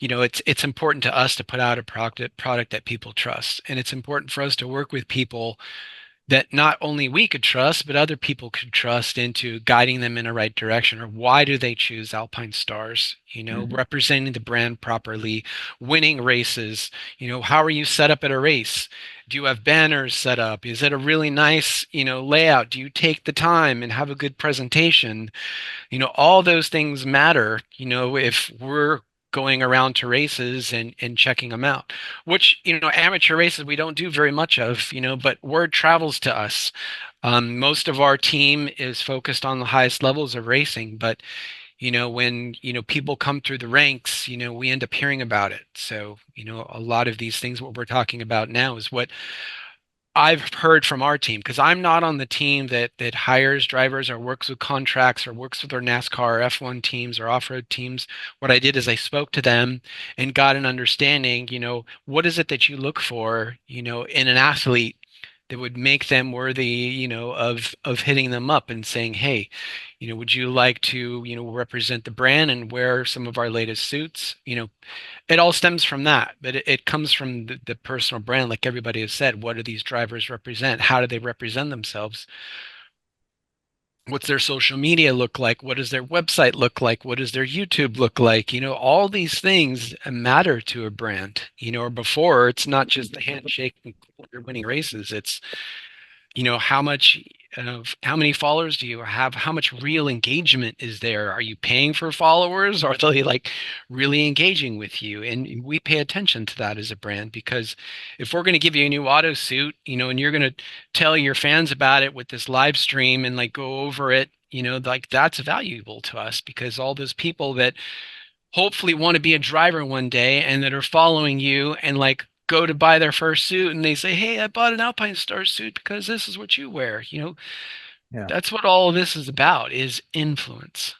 it's important to us to put out a product that people trust. And it's important for us to work with people that not only we could trust, but other people could trust into guiding them in a right direction. Or why do they choose Alpine Stars? Hmm. Representing the brand properly, winning races. How are you set up at a race? Do you have banners set up? Is it a really nice, layout? Do you take the time and have a good presentation? All those things matter, if we're going around to races and checking them out, which, amateur races we don't do very much of, but word travels to us. Most of our team is focused on the highest levels of racing, but, when, people come through the ranks, we end up hearing about it. So, a lot of these things, what we're talking about now is what I've heard from our team, because I'm not on the team that hires drivers or works with contracts or works with our NASCAR F1 teams or off-road teams. What I did is I spoke to them and got an understanding, what is it that you look for, in an athlete that would make them worthy, of hitting them up and saying, hey, would you like to, represent the brand and wear some of our latest suits? It all stems from that, but it comes from the personal brand. Like everybody has said, what do these drivers represent? How do they represent themselves? What's their social media look like? What does their website look like? What does their YouTube look like? All these things matter to a brand. Or before, it's not just the handshake and you're winning races. It's how many followers do you have? How much real engagement is there? Are you paying for followers? Or are they like really engaging with you? And we pay attention to that as a brand, because if we're going to give you a new auto suit, and you're going to tell your fans about it with this live stream and like go over it, like that's valuable to us, because all those people that hopefully want to be a driver one day and that are following you and like go to buy their first suit and they say, hey, I bought an Alpine Star suit because this is what you wear. Yeah. That's what all of this is about, is influence.